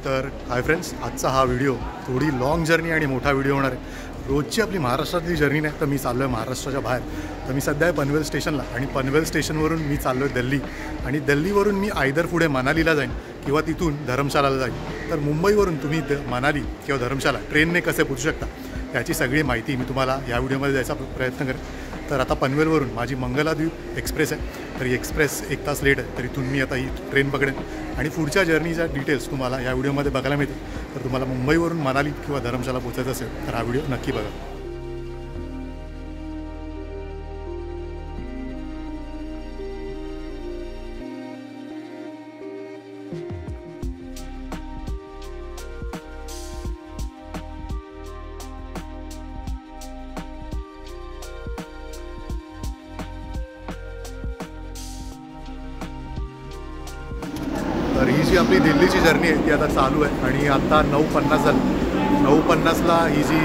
तर hi friends, आजचा हा व्हिडिओ थोडी लॉंग जर्नी आणि मोठा व्हिडिओ होणार आहे। रोजची आपली महाराष्ट्रातली जर्नी नाही, तर मी चाललो आहे महाराष्ट्राच्या बाहेर। तर मी सध्या आहे पनवेल स्टेशनला आणि पनवेल स्टेशनवरून मी चाललो आहे दिल्ली आणि दिल्लीवरून मी आयदर पुढे मनालीला जाईन किंवा तिथून धर्मशालाला जाईन। तर मुंबईवरून तुम्ही मनाली किंवा धर्मशाला ट्रेनने कसे पोहोचू शकता याची सगळी माहिती मी तुम्हाला या व्हिडिओमध्ये द्यायचा प्रयत्न करेन। तर आता पनवेलवरून माझी मंगलाद्वीप एक्सप्रेस आहे, तर ही एक्सप्रेस 1 तास लेट आहे, तर इथून मी आता ही ट्रेन पकडेन आणि पुढच्या जर्नीच्या डिटेल्स तुम्हाला या व्हिडिओमध्ये बघायला मिळतील। तर तुम्हाला मुंबईवरून मनाली किंवा धर्मशाला पोहोचायचं असेल तर हा व्हिडिओ नक्की बघा। तर ही जी आपली दिल्लीची जर्नी आहे ती आता चालू आहे आणि आता 9:50 झाली। 9:50ला ही जी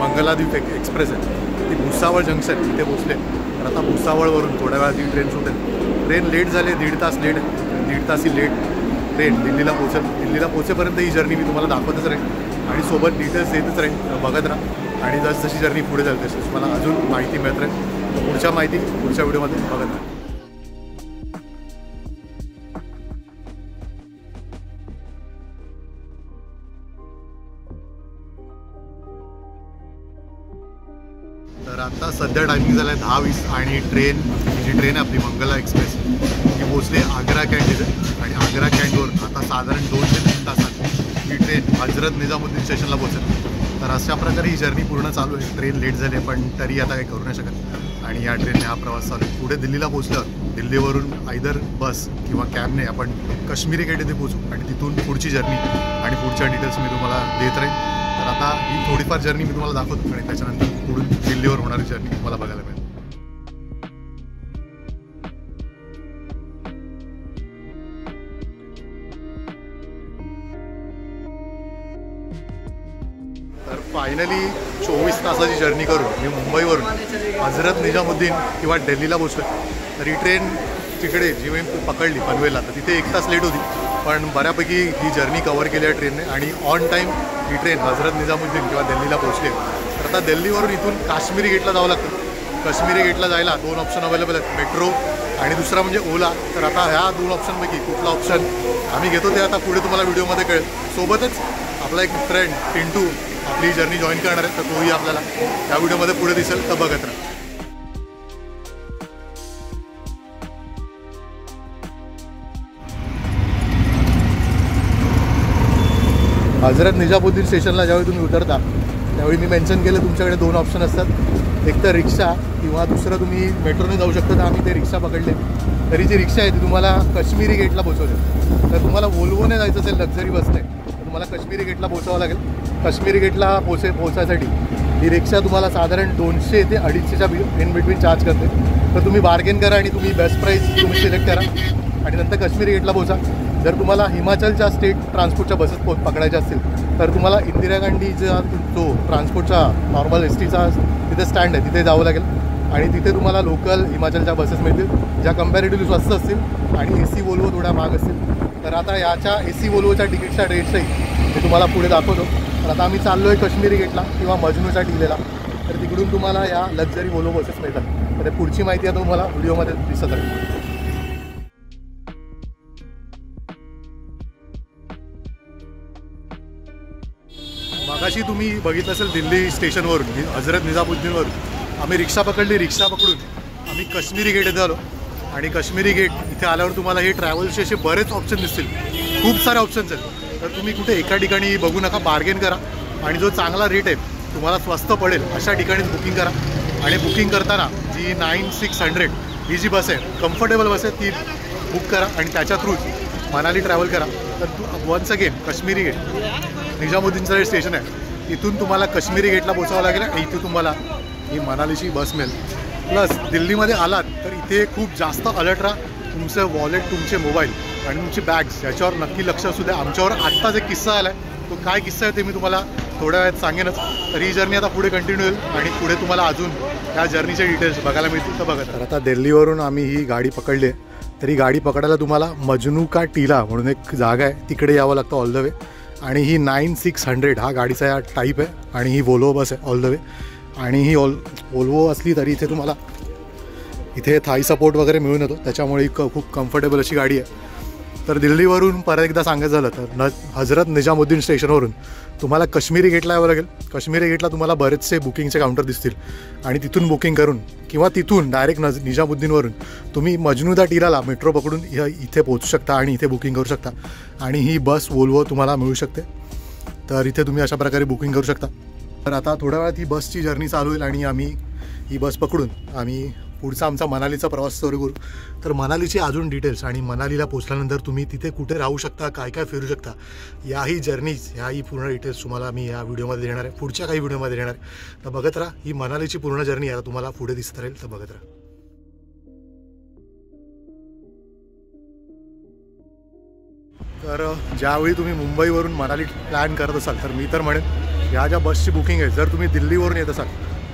मंगलाद्वीप एक्सप्रेस आहे ती भुसावळ जंक्शन इथे पोचले। तर आता भुसावळवरून थोड्या वेळात ही ट्रेन सुटेल। ट्रेन लेट झाली, 1.5 तास लेट आहे। 1.5 तास ही लेट ट्रेन दिल्लीला पोचेल। दिल्लीला पोचेपर्यंत ही जर्नी मी तुम्हाला दाखवतच राहील आणि सोबत डिटेल्स देतच राहील, बघत राहा। आणि जशी जर्नी पुढे जाईल तशी तुम्हाला अजून माहिती मिळत राहील। पुढच्या माहिती पुढच्या व्हिडिओमध्ये बघत राहा। तर आता सध्या टायमिंग झाला आहे 10:20 आणि ट्रेन जी ट्रेन आहे आपली मंगला एक्सप्रेस ही पोचली आग्रा कॅन्ट इथे आणि आग्रा कॅन्टवरून आता साधारण 2 ते 3 तासात ही ट्रेन हजरत निजामुद्दीन स्टेशनला पोचेल। तर अशा प्रकारे ही जर्नी पूर्ण चालू आहे। ट्रेन लेट झाली आहे पण तरी आता काही करू नाही शकत आणि या ट्रेनने हा प्रवास चालू आहे। पुढे दिल्लीला पोचल्यावर दिल्लीवरून आयदर बस किंवा कॅबने आपण काश्मीरी गेट येथे पोचू आणि तिथून पुढची जर्नी आणि पुढच्या डिटेल्स मी तुम्हाला देत राहील। तर आता ही थोडीफार जर्नी मी तुम्हाला दाखवतो आणि त्याच्यानंतर पुढून दिल्लीवर होणारी जर्नी तुम्हाला बघायला मिळेल। तर फायनली 24 तासाची जर्नी करून मी मुंबईवरून हजरत निजामुद्दीन किंवा दिल्लीला पोचलो। तर ही ट्रेन तिकडे जी मी पकडली पनवेलला तर तिथे 1 तास लेट होती, पण बऱ्यापैकी ही जर्नी कव्हर केली आहे ट्रेनने आणि on time he train Hazrat Nizamuddin किंवा दिल्लीला पोहोचली आहे। तर आता दिल्लीवरून इथून काश्मीरी गेटला जावं लागतं। काश्मीरी गेटला जायला 2 ऑप्शन अवेलेबल आहेत, मेट्रो आणि दुसरा म्हणजे ओला। तर आता ह्या 2 ऑप्शनपैकी कुठला ऑप्शन आम्ही घेतो ते आता पुढे तुम्हाला व्हिडिओमध्ये कळेल। सोबतच आपला एक फ्रेंड टिंटू आपली जर्नी जॉईन करणार आहे, तर तोही आपल्याला त्या व्हिडिओमध्ये पुढे दिसेल, तर बघत राहा। हजरत निजामुद्दीन स्टेशनला ज्यावेळी तुम्ही उतरता त्यावेळी मी मेन्शन केलं तुमच्याकडे 2 ऑप्शन असतात, एक तर रिक्षा किंवा दुसरं तुम्ही मेट्रोने जाऊ शकता। तर आम्ही ते रिक्षा पकडले। तरी जी रिक्षा आहे ती तुम्हाला काश्मीरी गेटला पोहोचवते। तर तुम्हाला वोल्वोने जायचं असेल लक्झरी बसने तर तुम्हाला काश्मीरी गेटला पोहोचावं लागेल। काश्मीरी गेटला पोहोचायसाठी ही रिक्षा तुम्हाला साधारण 200 ते 250च्या इन बिटवीन चार्ज करते। तर तुम्ही बार्गेन करा आणि तुम्ही बेस्ट प्राईस तुम्ही सिलेक्ट करा आणि नंतर काश्मीरी गेटला पोहोचा। जर तुम्हाला हिमाचलच्या स्टेट ट्रान्सपोर्टच्या बसेस पकडायच्या असतील तर तुम्हाला इंदिरा गांधीचा जो ट्रान्सपोर्टचा नॉर्मल STचा तिथे स्टँड आहे तिथे जावं लागेल आणि तिथे तुम्हाला लोकल हिमाचलच्या बसेस मिळतील ज्या कम्पॅरेटिव्हली स्वस्त असतील आणि AC वोल्वो थोड्या महाग असतील। तर आता याच्या AC वोल्वोच्या तिकीटच्या रेट्सही मी तुम्हाला पुढे दाखवतो। तर आता आम्ही चाललो आहे काश्मीरी गेटला किंवा मजनूच्या टीलेला, तर तिकडून तुम्हाला या लक्झरी वोल्वो बसेस मिळतात। तर पुढची माहिती आता तुम्हाला व्हिडिओमध्ये दिसत राहील। मगाशी तुम्ही बघितलं असेल दिल्ली स्टेशनवरून हजरत निजामुद्दीनवरून आम्ही रिक्षा पकडली। रिक्षा पकडून आम्ही काश्मीरी गेट येथे आलो आणि काश्मीरी गेट इथे आल्यावर तुम्हाला हे ट्रॅव्हल्सचे असे बरेच ऑप्शन दिसतील, खूप सारे ऑप्शन्स आहेत। तर तुम्ही कुठे एका ठिकाणी बघू नका, बार्गेन करा आणि जो चांगला रेट आहे तुम्हाला स्वस्त पडेल अशा ठिकाणीच बुकिंग करा। आणि बुकिंग करताना जी 9600 ही जी बस आहे कम्फर्टेबल बस आहे ती बुक करा आणि त्याच्या थ्रूच मनाली ट्रॅव्हल करा। तर वन्स अगेन काश्मीरी गेट निजामुद्दीनचं जे स्टेशन आहे तिथून तुम्हाला काश्मीरी गेटला पोचावं लागेल आणि इथे तुम्हाला ही मनालीची बस मिळेल। प्लस दिल्लीमध्ये आलात तर इथे खूप जास्त अलर्ट राहा। तुमचं वॉलेट, तुमचे मोबाईल आणि तुमची बॅग्स याच्यावर नक्की लक्ष असू द्या। आमच्यावर आत्ताच एक किस्सा आला आहे, तो काय किस्सा आहे ते मी तुम्हाला थोड्या वेळात सांगेनच। तर ही जर्नी आता पुढे कंटिन्यू होईल आणि पुढे तुम्हाला अजून या जर्नीचे डिटेल्स बघायला मिळतील, तर बघा। तर आता दिल्लीवरून आम्ही ही गाडी पकडली आहे। तर ही गाडी पकडायला तुम्हाला मजनू का टीला म्हणून एक जागा आहे तिकडे यावं लागतं ऑल द वे। आणि ही 9600 हा गाडीचा टाईप आहे आणि ही वोल्वो बस आहे ऑल द वे. आणि ही वोल्वो असली तरी इथे तुम्हाला इथे थाई सपोर्ट वगैरे मिळून येतो, त्याच्यामुळे खूप कम्फर्टेबल अशी गाडी आहे. तर दिल्लीवरून परत एकदा सांगायचं झालं तर हजरत निजामुद्दीन स्टेशनवरून तुम्हाला काश्मीरी गेटला यावं लागेल. काश्मीरी गेटला तुम्हाला बरेचसे बुकिंगचे काउंटर दिसतील आणि तिथून बुकिंग करून किंवा तिथून डायरेक्ट निजामुद्दीनवरून तुम्ही मजनुदा टीराला मेट्रो पकडून इथे पोहोचू शकता आणि इथे बुकिंग करू शकता. आणि ही बस वोल्वो तुम्हाला मिळू शकते. तर इथे तुम्ही अशा प्रकारे बुकिंग करू शकता. तर आता थोड्या वेळात ही बसची जर्नी चालू होईल आणि आम्ही ही बस पकडून आम्ही पुढचा आमचा मनालीचा प्रवास सुरू करू. तर मनालीची अजून डिटेल्स आणि मनालीला पोचल्यानंतर तुम्ही तिथे कुठे राहू शकता, काय काय फिरू शकता, याही जर्नीज ह्याही पूर्ण डिटेल्स तुम्हाला मी या व्हिडिओमध्ये देणार आहे, पुढच्या काही व्हिडिओमध्ये देणार आहे. तर बघत राहा. ही मनालीची पूर्ण जर्नी आता तुम्हाला पुढे दिसत राहील. तर बघत राहा. तर ज्यावेळी तुम्ही मुंबईवरून मनाली प्लॅन करत असाल तर मी तर म्हणेन ह्या ज्या बसची बुकिंग आहे, जर तुम्ही दिल्लीवरून येत असाल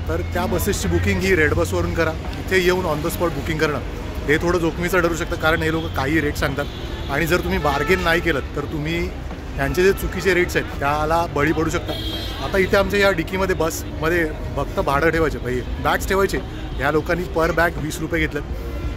तर त्या बसेसची बुकिंग ही रेड बसवरून करा. इथे येऊन ऑन द स्पॉट बुकिंग करणं हे थोडं जोखमीचं ठरू शकतं, कारण हे लोक काही रेट सांगतात आणि जर तुम्ही बार्गेन नाही केलं तर तुम्ही त्यांचे जे चुकीचे रेट्स आहेत त्याला बळी पडू शकता. आता इथे आमच्या या डिकीमध्ये बसमध्ये फक्त भाडं ठेवायचे, बॅग्स ठेवायचे. ह्या लोकांनी पर बॅग 20 रुपये घेतलं.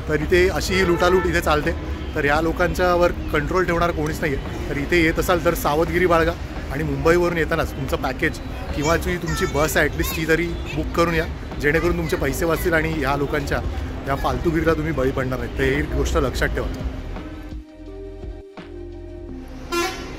तर इथे अशी ही लुटालूट इथे चालते. तर या लोकांच्यावर कंट्रोल ठेवणार कोणीच नाही आहे. तर इथे येत असाल तर सावधगिरी बाळगा आणि मुंबईवरून येतानाच तुमचं पॅकेज किंवा जी तुमची बस आहे ॲटलिस्ट ती तरी बुक करून या, जेणेकरून तुमचे पैसे वाचतील आणि ह्या लोकांच्या या फालतूगिरीला तुम्ही बळी पडणार नाही. तर ही गोष्ट लक्षात ठेवा.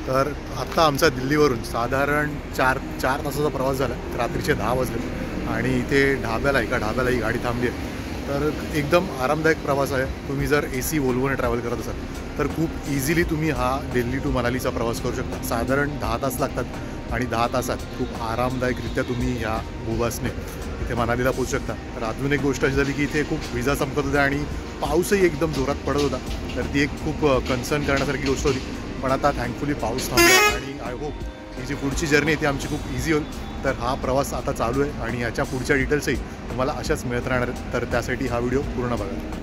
तर आत्ता आमचा दिल्लीवरून साधारण चार तासाचा प्रवास झाला. रात्रीचे 10 वाजले आणि इथे एका ढाब्याला ही गाडी थांबली आहे. तर एकदम आरामदायक प्रवास आहे. तुम्ही जर AC वोल्वोने ट्रॅव्हल करत असाल तर खूप इझिली तुम्ही हा दिल्ली टू मनालीचा प्रवास करू शकता. साधारण 10 तास लागतात आणि 10 तासात खूप आरामदायकरित्या तुम्ही ह्या बसने इथे मनालीला पोहोचू शकता. तर अजून एक गोष्ट अशी झाली की इथे खूप विजा चमकत होत्या आणि पाऊसही एकदम जोरात पडत होता. तर ती एक खूप कन्सर्न करण्यासारखी गोष्ट होती. पण आता थँकफुली पाऊस थांबला आणि आय होप ही जी पुढची जर्नी आहे ती आमची खूप इझी होईल. तर हा प्रवास आता चालू आहे आणि याच्या पुढच्या डिटेल्सही तुम्हाला अशाच मिळत राहणार आहेत. तर त्यासाठी हा व्हिडिओ पूर्ण बघा.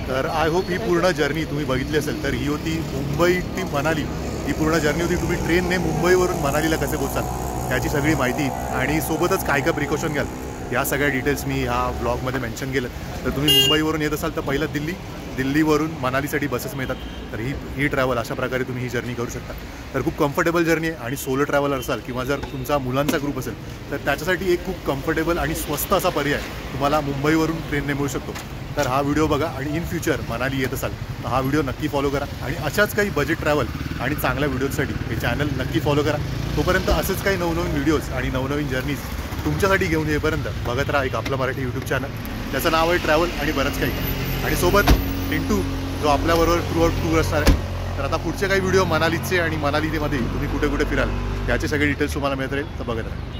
तर आय होप ही पूर्ण जर्नी तुम्ही बघितली असेल. तर ही होती मुंबई टी मनाली, ही पूर्ण जर्नी होती. तुम्ही ट्रेनने मुंबईवरून मनालीला कसे पोचाल याची सगळी माहिती आणि सोबतच काय काय प्रिकॉशन घ्याल या सगळ्या डिटेल्स मी ह्या ब्लॉगमध्ये मेन्शन केलं. तर तुम्ही मुंबईवरून येत असाल तर पहिलं दिल्लीवरून मनालीसाठी बसेस मिळतात. तर ही ट्रॅव्हल अशा प्रकारे तुम्ही ही जर्नी करू शकता. तर खूप कम्फर्टेबल जर्नी आहे आणि सोलो ट्रॅव्हलर असाल किंवा जर तुमचा मुलांचा ग्रुप असेल तर त्याच्यासाठी एक खूप कम्फर्टेबल आणि स्वस्त असा पर्याय तुम्हाला मुंबईवरून ट्रेनने मिळू शकतो. तर हा व्हिडिओ बघा आणि इन फ्युचर मनाली येत असाल तर हा व्हिडिओ नक्की फॉलो करा आणि अशाच काही बजेट ट्रॅव्हल आणि चांगल्या व्हिडिओसाठी हे चॅनल नक्की फॉलो करा. तोपर्यंत असंच काही नवनवीन व्हिडिओज आणि नवनवीन जर्नीज तुमच्यासाठी घेऊन येईपर्यंत बघत राहा एक आपलं मराठी यूट्यूब चॅनल. त्याचं नाव आहे ट्रॅव्हल आणि बरंच काही. आणि सोबत टिंटू जो आपल्याबरोबर थ्रू आउट टूर असणार आहे. तर आता पुढचे काही व्हिडिओ मनालीचे आणि मनालीमध्ये तुम्ही कुठे कुठे फिराल याचे सगळे डिटेल्स तुम्हाला मिळत राहील. तर बघत राहा.